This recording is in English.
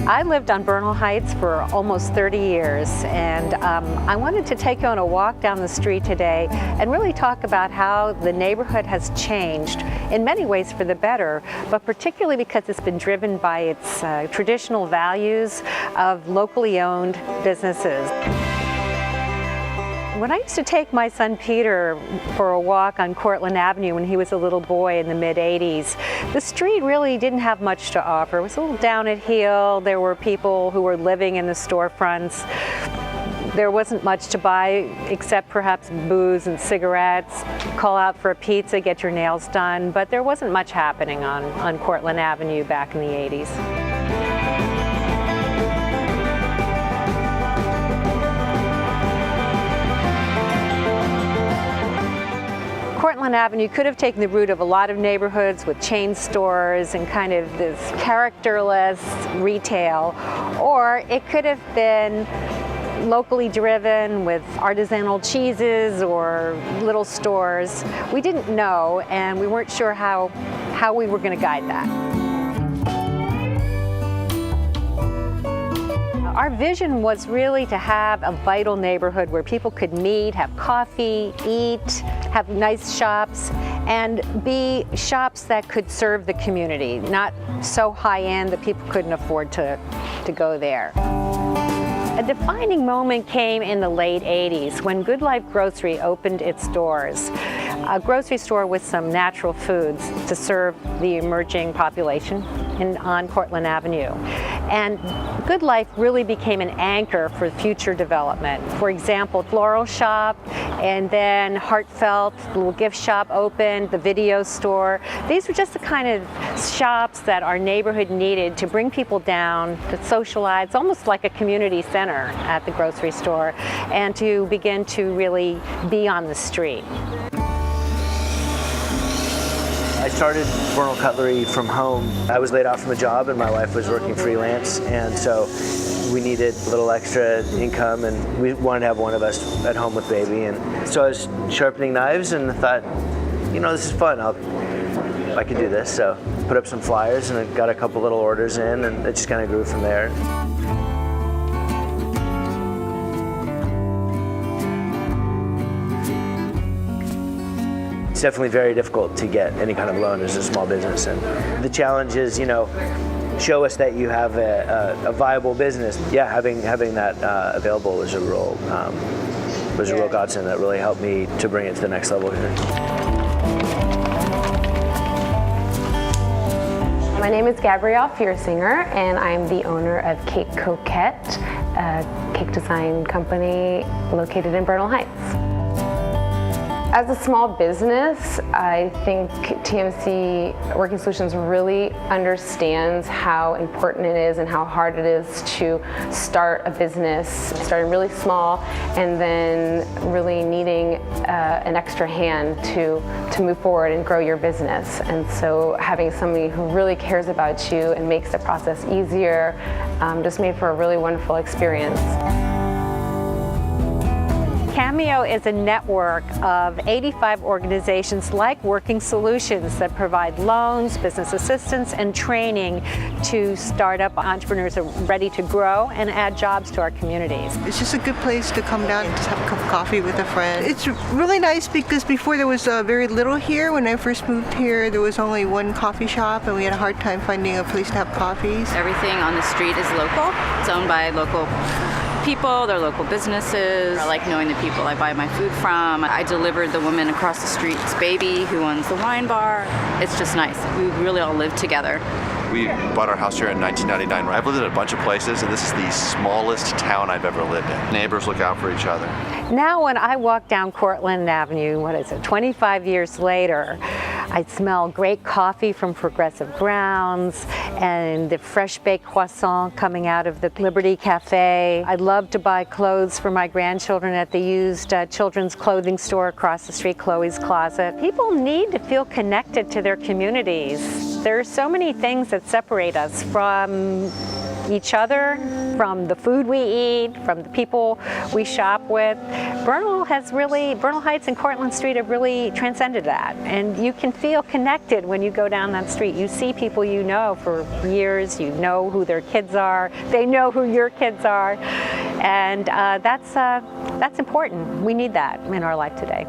I lived on Bernal Heights for almost 30 years, and I wanted to take you on a walk down the street today and really talk about how the neighborhood has changed in many ways for the better, but particularly because it's been driven by its traditional values of locally owned businesses. When I used to take my son Peter for a walk on Cortlandt Avenue when he was a little boy in the mid-'80s, the street really didn't have much to offer. It was a little down at heel. There were people who were living in the storefronts. There wasn't much to buy except perhaps booze and cigarettes. Call out for a pizza, get your nails done, but there wasn't much happening on Cortlandt Avenue back in the 80s. Cortlandt Avenue could have taken the route of a lot of neighborhoods with chain stores and kind of this characterless retail, or it could have been locally driven with artisanal cheeses or little stores. We didn't know, and we weren't sure how we were going to guide that. Our vision was really to have a vital neighborhood where people could meet, have coffee, eat, have nice shops, and be shops that could serve the community, not so high-end that people couldn't afford to go there. A defining moment came in the late 80s when Good Life Grocery opened its doors. A grocery store with some natural foods to serve the emerging population on Cortlandt Avenue. And Good Life really became an anchor for future development. For example, floral shop, and then heartfelt, little gift shop opened, the video store. These were just the kind of shops that our neighborhood needed to bring people down, to socialize, almost like a community center at the grocery store, and to begin to really be on the street. I started Bernal Cutlery from home. I was laid off from a job and my wife was working freelance, and so we needed a little extra income and we wanted to have one of us at home with baby. And so I was sharpening knives and I thought, you know, this is fun. I could do this. So put up some flyers and I got a couple little orders in, and it just kind of grew from there. It's definitely very difficult to get any kind of loan as a small business, and the challenge is, you know, show us that you have a viable business. Yeah, having that available was a real godsend. That really helped me to bring it to the next level here. My name is Gabrielle Fearsinger, and I'm the owner of Cake Coquette, a cake design company located in Bernal Heights. As a small business, I think TMC Working Solutions really understands how important it is and how hard it is to start a business, starting really small and then really needing an extra hand to move forward and grow your business. And so having somebody who really cares about you and makes the process easier just made for a really wonderful experience. CAMEO is a network of 85 organizations like Working Solutions that provide loans, business assistance, and training to startup entrepreneurs who are ready to grow and add jobs to our communities. It's just a good place to come down and just have a cup of coffee with a friend. It's really nice because before there was very little here. When I first moved here, there was only one coffee shop and we had a hard time finding a place to have coffees. Everything on the street is local. It's owned by local people, they're local businesses. I like knowing the people I buy my food from. I delivered the woman across the street's baby who owns the wine bar. It's just nice. We really all live together. We bought our house here in 1999. I've lived in a bunch of places, and this is the smallest town I've ever lived in. Neighbors look out for each other. Now when I walk down Cortlandt Avenue, 25 years later, I smell great coffee from Progressive Grounds and the fresh baked croissant coming out of the Liberty Cafe. I love to buy clothes for my grandchildren at the used children's clothing store across the street, Chloe's Closet. People need to feel connected to their communities. There are so many things that separate us from each other, from the food we eat, from the people we shop with. Bernal Heights and Cortlandt Street have really transcended that. And you can feel connected when you go down that street. You see people you know for years, you know who their kids are, they know who your kids are. And that's important. We need that in our life today.